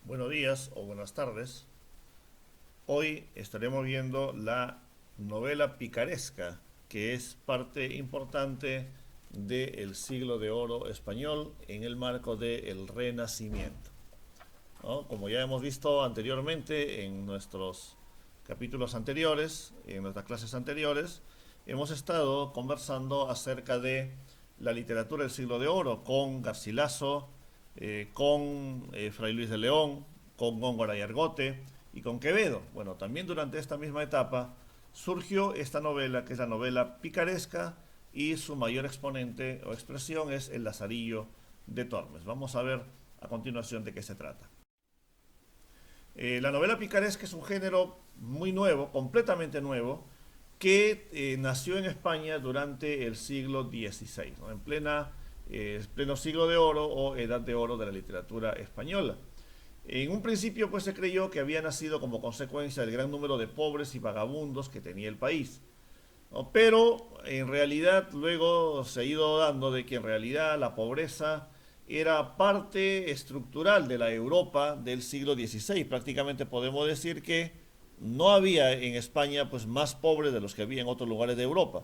Buenos días o buenas tardes. Hoy estaremos viendo la novela picaresca, que es parte importante del siglo de oro español en el marco del Renacimiento, ¿no? Como ya hemos visto anteriormente en nuestros capítulos anteriores, en nuestras clases anteriores, hemos estado conversando acerca de la literatura del siglo de oro con Garcilaso, con Fray Luis de León, con Góngora y Argote y con Quevedo. Bueno, también durante esta misma etapa surgió esta novela, que es la novela picaresca, y su mayor exponente o expresión es El Lazarillo de Tormes. Vamos a ver a continuación de qué se trata. La novela picaresca es un género muy nuevo, completamente nuevo, que nació en España durante el siglo XVI, ¿no? Pleno siglo de oro o edad de oro de la literatura española. En un principio pues se creyó que había nacido como consecuencia del gran número de pobres y vagabundos que tenía el país, ¿no? Pero en realidad luego se ha ido dando de que en realidad la pobreza era parte estructural de la Europa del siglo XVI. Prácticamente podemos decir que no había en España pues más pobres de los que había en otros lugares de Europa.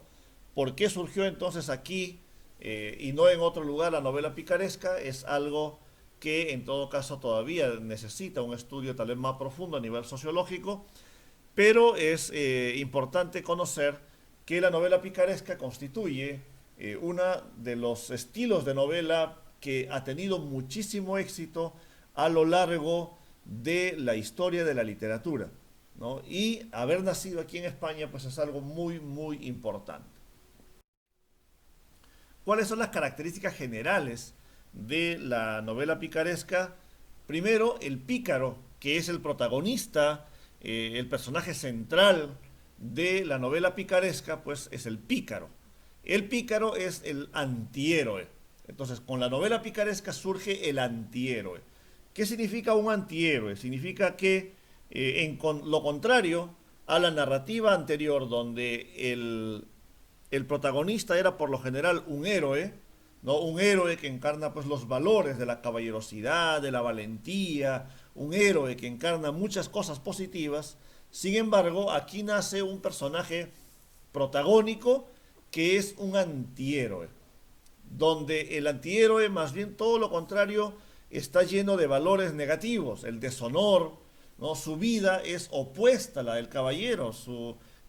¿Por qué surgió entonces aquí y no en otro lugar la novela picaresca? Es algo que en todo caso todavía necesita un estudio tal vez más profundo a nivel sociológico, pero es importante conocer que la novela picaresca constituye uno de los estilos de novela que ha tenido muchísimo éxito a lo largo de la historia de la literatura, ¿no? Y haber nacido aquí en España pues es algo muy, muy importante. ¿Cuáles son las características generales de la novela picaresca? Primero, el pícaro, que es el protagonista, el personaje central de la novela picaresca, pues es el pícaro. El pícaro es el antihéroe. Entonces, con la novela picaresca surge el antihéroe. ¿Qué significa un antihéroe? Significa que, lo contrario a la narrativa anterior, donde el protagonista era por lo general un héroe, ¿no? Un héroe que encarna pues los valores de la caballerosidad, de la valentía, un héroe que encarna muchas cosas positivas. Sin embargo, aquí nace un personaje protagónico que es un antihéroe, donde el antihéroe, más bien todo lo contrario, está lleno de valores negativos, el deshonor, ¿no? Su vida es opuesta a la del caballero,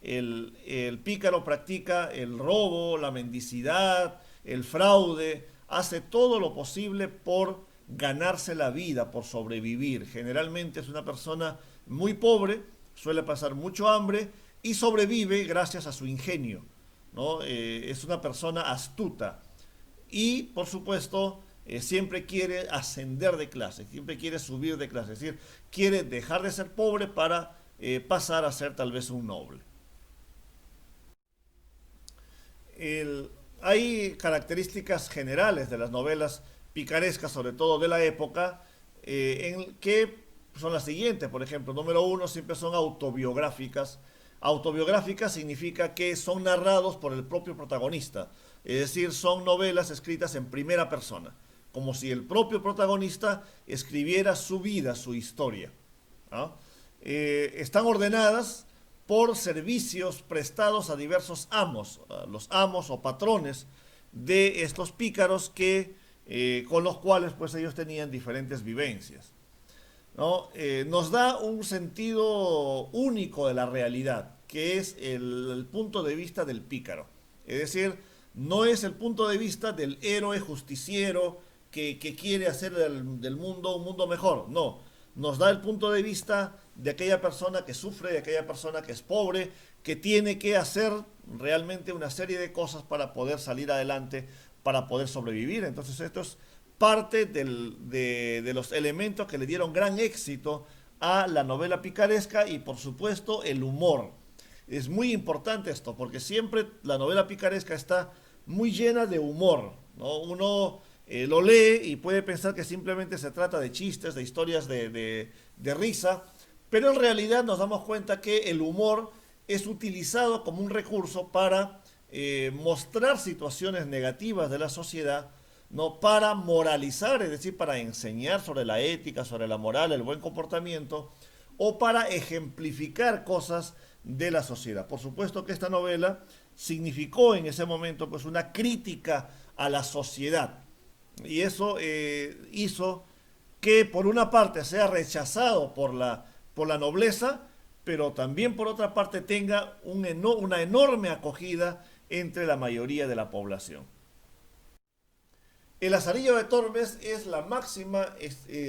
el pícaro practica el robo, la mendicidad, el fraude, hace todo lo posible por ganarse la vida, por sobrevivir. Generalmente es una persona muy pobre, suele pasar mucho hambre y sobrevive gracias a su ingenio, ¿no? Es una persona astuta y, por supuesto, siempre quiere ascender de clase, siempre quiere subir de clase, es decir, quiere dejar de ser pobre para pasar a ser tal vez un noble. El, Hay características generales de las novelas picarescas, sobre todo de la época, en que son las siguientes. Por ejemplo, número uno, siempre son autobiográficas. Autobiográficas significa que son narrados por el propio protagonista, es decir, son novelas escritas en primera persona, como si el propio protagonista escribiera su vida, su historia, ¿no? Están ordenadas por servicios prestados a diversos amos, a los amos o patrones de estos pícaros con los cuales pues ellos tenían diferentes vivencias, ¿no? Nos da un sentido único de la realidad, que es el punto de vista del pícaro. Es decir, no es el punto de vista del héroe justiciero que quiere hacer del mundo un mundo mejor, no. Nos da el punto de vista de aquella persona que sufre, de aquella persona que es pobre, que tiene que hacer realmente una serie de cosas para poder salir adelante, para poder sobrevivir. Entonces esto es parte de los elementos que le dieron gran éxito a la novela picaresca y por supuesto el humor. Es muy importante esto porque siempre la novela picaresca está muy llena de humor, ¿no? Uno lo lee y puede pensar que simplemente se trata de chistes, de historias de risa, pero en realidad nos damos cuenta que el humor es utilizado como un recurso para mostrar situaciones negativas de la sociedad, ¿no? Para moralizar, es decir, para enseñar sobre la ética, sobre la moral, el buen comportamiento, o para ejemplificar cosas de la sociedad. Por supuesto que esta novela significó en ese momento pues una crítica a la sociedad, y eso hizo que por una parte sea rechazado por la nobleza, pero también por otra parte tenga una enorme acogida entre la mayoría de la población. El Lazarillo de Tormes es la máxima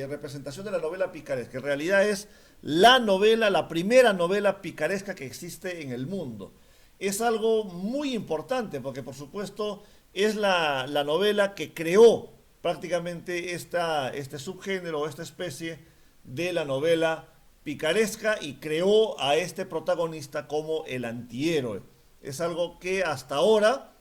representación de la novela picaresca. En realidad es la novela, la primera novela picaresca que existe en el mundo. Es algo muy importante porque por supuesto es la novela que creó prácticamente este subgénero, esta especie de la novela picaresca, y creó a este protagonista como el antihéroe. Es algo que hasta ahora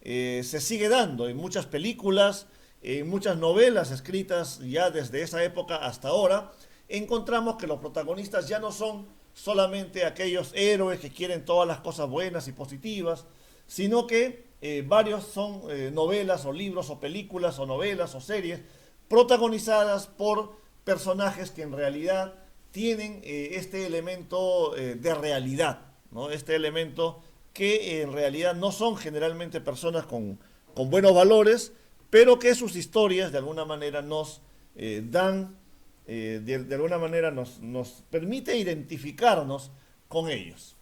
se sigue dando en muchas películas, en muchas novelas escritas ya desde esa época hasta ahora. Encontramos que los protagonistas ya no son solamente aquellos héroes que quieren todas las cosas buenas y positivas, sino que varios son novelas o libros o películas o novelas o series protagonizadas por personajes que en realidad tienen este elemento de realidad, ¿no? Este elemento que en realidad no son generalmente personas con buenos valores, pero que sus historias de alguna manera nos de alguna manera nos permite identificarnos con ellos.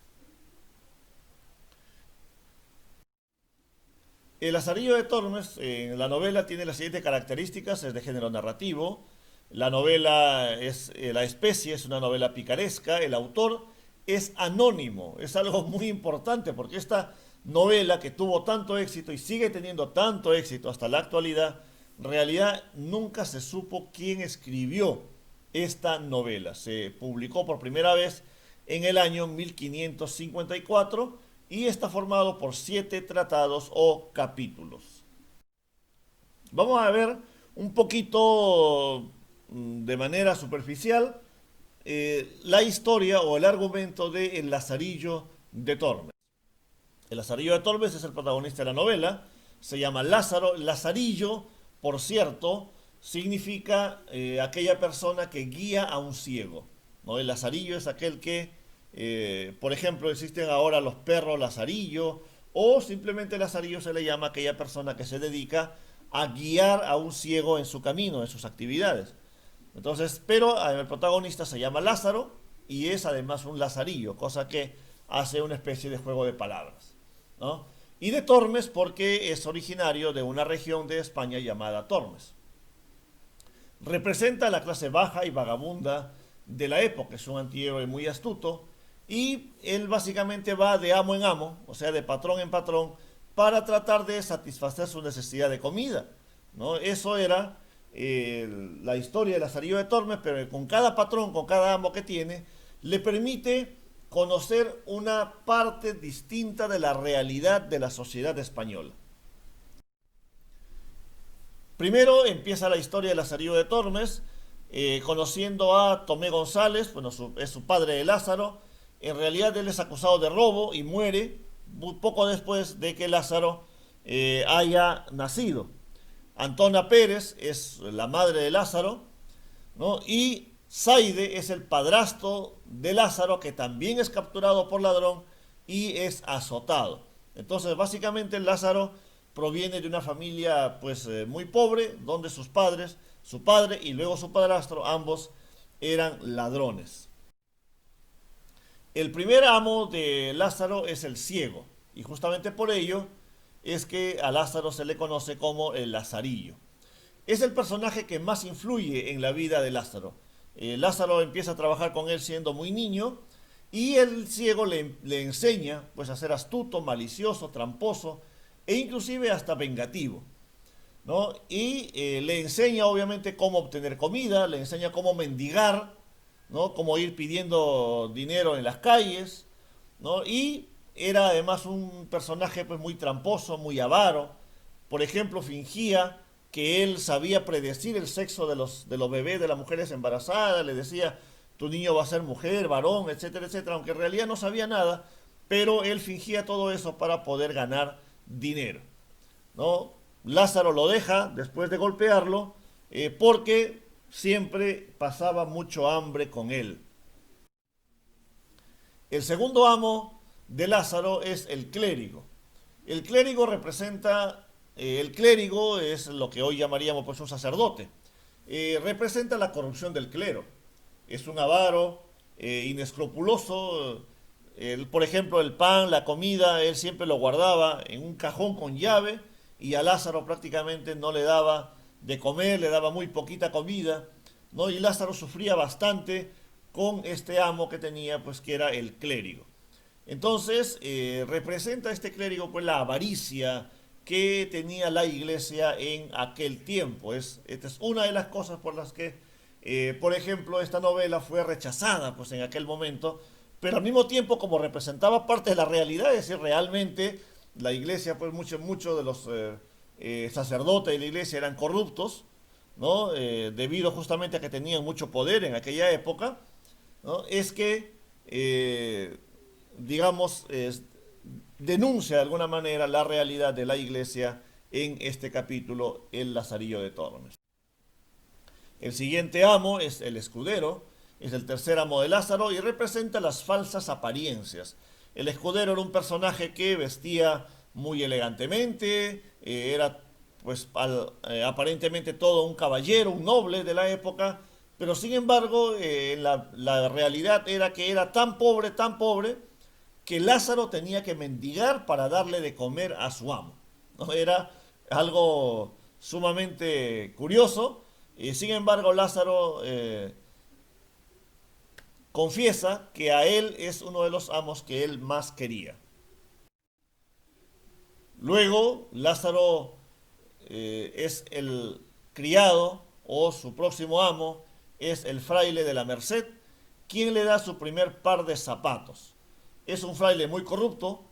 El Lazarillo de Tormes, en la novela, tiene las siguientes características: es de género narrativo, la novela es La especie, es una novela picaresca, el autor es anónimo, es algo muy importante porque esta novela que tuvo tanto éxito y sigue teniendo tanto éxito hasta la actualidad, en realidad nunca se supo quién escribió esta novela. Se publicó por primera vez en el año 1554 y está formado por 7 tratados o capítulos. Vamos a ver un poquito de manera superficial la historia o el argumento de El Lazarillo de Tormes. El Lazarillo de Tormes es el protagonista de la novela, se llama Lázaro. Lazarillo, por cierto, significa aquella persona que guía a un ciego, ¿no? El lazarillo es aquel que, por ejemplo, existen ahora los perros lazarillo, o simplemente lazarillo se le llama a aquella persona que se dedica a guiar a un ciego en su camino, en sus actividades. Entonces, pero el protagonista se llama Lázaro y es además un lazarillo, cosa que hace una especie de juego de palabras, ¿no? Y de Tormes porque es originario de una región de España llamada Tormes. Representa a la clase baja y vagabunda de la época, es un antihéroe muy astuto, y él básicamente va de amo en amo, o sea, de patrón en patrón, para tratar de satisfacer su necesidad de comida, ¿no? Eso era la historia de Lazarillo de Tormes, pero con cada patrón, con cada amo que tiene, le permite conocer una parte distinta de la realidad de la sociedad española. Primero empieza la historia de Lazarillo de Tormes, conociendo a Tomé González, bueno, es su padre de Lázaro. En realidad él es acusado de robo y muere muy poco después de que Lázaro haya nacido. Antona Pérez es la madre de Lázaro, ¿no? Y Zaide es el padrastro de Lázaro, que también es capturado por ladrón y es azotado. Entonces, básicamente Lázaro proviene de una familia pues muy pobre, donde sus padres, su padre y luego su padrastro, ambos eran ladrones. El primer amo de Lázaro es el ciego, y justamente por ello es que a Lázaro se le conoce como el Lazarillo. Es el personaje que más influye en la vida de Lázaro. Lázaro empieza a trabajar con él siendo muy niño, y el ciego le enseña pues a ser astuto, malicioso, tramposo e inclusive hasta vengativo, ¿no? Y le enseña obviamente cómo obtener comida, le enseña cómo mendigar, ¿no? Cómo ir pidiendo dinero en las calles, ¿no? Y era además un personaje pues muy tramposo, muy avaro. Por ejemplo, fingía que él sabía predecir el sexo de los bebés, de las mujeres embarazadas, le decía, tu niño va a ser mujer, varón, etcétera, etcétera, aunque en realidad no sabía nada, pero él fingía todo eso para poder ganar dinero, ¿no? Lázaro lo deja después de golpearlo porque siempre pasaba mucho hambre con él. El segundo amo de Lázaro es el clérigo. El clérigo representa, el clérigo es lo que hoy llamaríamos pues un sacerdote. Representa la corrupción del clero. Es un avaro, inescrupuloso. Por ejemplo, el pan, la comida, él siempre lo guardaba en un cajón con llave y a Lázaro prácticamente no le daba de comer, le daba muy poquita comida, ¿no? Y Lázaro sufría bastante con este amo que tenía, pues que era el clérigo. Entonces, representa este clérigo pues la avaricia que tenía la iglesia en aquel tiempo. Esta es una de las cosas por las que, por ejemplo, esta novela fue rechazada pues en aquel momento, pero al mismo tiempo como representaba parte de la realidad, es decir, realmente la iglesia, pues muchos de los sacerdotes de la iglesia eran corruptos, ¿no? Debido justamente a que tenían mucho poder en aquella época, ¿no? Es que, digamos, denuncia de alguna manera la realidad de la iglesia en este capítulo, el Lazarillo de Tormes. El siguiente amo es el escudero, es el tercer amo de Lázaro y representa las falsas apariencias. El escudero era un personaje que vestía muy elegantemente, era pues aparentemente todo un caballero, un noble de la época, pero sin embargo la realidad era que era tan pobre, que Lázaro tenía que mendigar para darle de comer a su amo, ¿no? Era algo sumamente curioso, y sin embargo Lázaro confiesa que a él es uno de los amos que él más quería. Luego Lázaro es el criado o su próximo amo es el fraile de la Merced, quien le da su primer par de zapatos. Es un fraile muy corrupto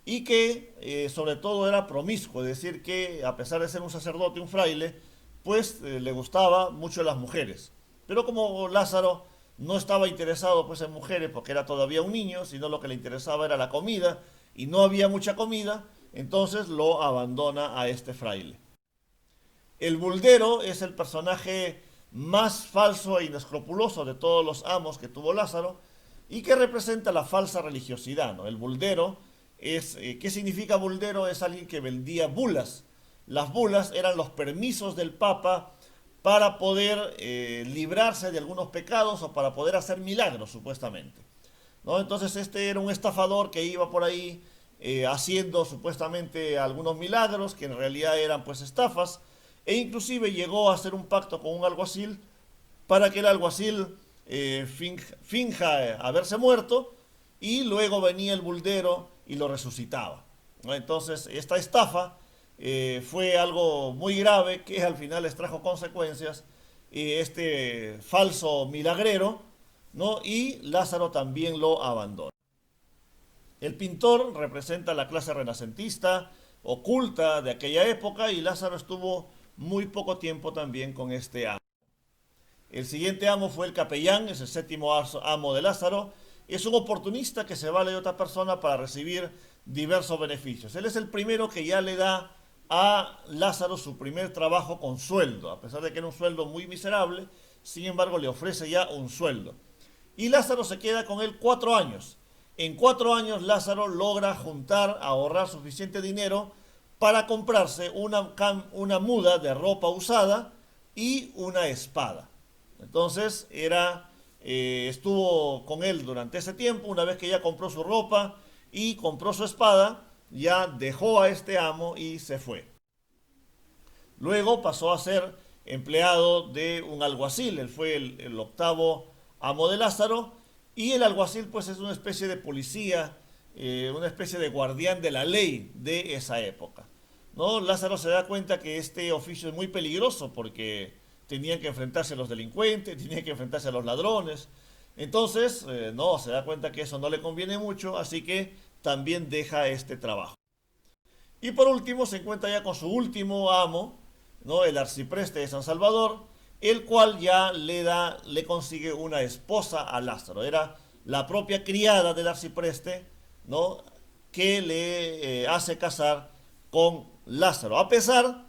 y que sobre todo era promiscuo, es decir, que a pesar de ser un sacerdote, un fraile, pues le gustaba mucho las mujeres. Pero como Lázaro no estaba interesado pues en mujeres porque era todavía un niño, sino lo que le interesaba era la comida y no había mucha comida, entonces lo abandona a este fraile. El buldero es el personaje más falso e inescrupuloso de todos los amos que tuvo Lázaro y que representa la falsa religiosidad, ¿no? El buldero es, ¿qué significa buldero? Es alguien que vendía bulas. Las bulas eran los permisos del Papa para poder librarse de algunos pecados o para poder hacer milagros, supuestamente, ¿no? Entonces este era un estafador que iba por ahí haciendo supuestamente algunos milagros que en realidad eran pues estafas e inclusive llegó a hacer un pacto con un alguacil para que el alguacil finja haberse muerto y luego venía el buldero y lo resucitaba, ¿no? Entonces esta estafa fue algo muy grave que al final les trajo consecuencias, este falso milagrero, ¿no? Y Lázaro también lo abandona. El pintor representa la clase renacentista, oculta de aquella época, y Lázaro estuvo muy poco tiempo también con este amo. El siguiente amo fue el capellán, es el séptimo amo de Lázaro. Es un oportunista que se vale de otra persona para recibir diversos beneficios. Él es el primero que ya le da a Lázaro su primer trabajo con sueldo, a pesar de que era un sueldo muy miserable, sin embargo le ofrece ya un sueldo. Y Lázaro se queda con él 4 años. En 4 años Lázaro logra juntar, ahorrar suficiente dinero para comprarse una muda de ropa usada y una espada. Entonces estuvo con él durante ese tiempo. Una vez que ya compró su ropa y compró su espada, ya dejó a este amo y se fue. Luego pasó a ser empleado de un alguacil. Él fue el octavo amo de Lázaro, y el alguacil pues es una especie de policía, una especie de guardián de la ley de esa época, ¿no? Lázaro se da cuenta que este oficio es muy peligroso porque tenían que enfrentarse a los delincuentes, tenían que enfrentarse a los ladrones. Entonces, no, se da cuenta que eso no le conviene mucho, así que también deja este trabajo. Y por último se encuentra ya con su último amo, ¿no? El arcipreste de San Salvador, el cual ya le consigue una esposa a Lázaro. Era la propia criada del arcipreste, ¿no? Que le hace casar con Lázaro, a pesar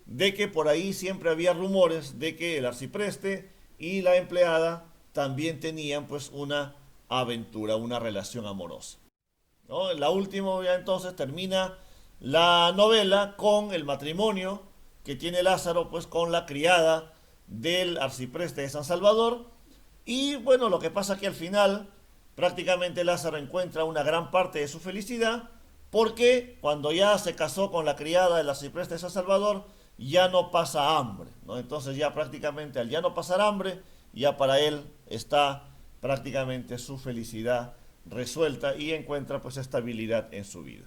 de que por ahí siempre había rumores de que el arcipreste y la empleada también tenían pues una aventura, una relación amorosa, ¿no? La última ya entonces termina la novela con el matrimonio que tiene Lázaro pues con la criada del arcipreste de San Salvador. Y bueno, lo que pasa es que al final prácticamente Lázaro encuentra una gran parte de su felicidad porque cuando ya se casó con la criada del arcipreste de San Salvador ya no pasa hambre, ¿no? Entonces ya prácticamente al ya no pasar hambre, ya para él está prácticamente su felicidad resuelta y encuentra pues estabilidad en su vida.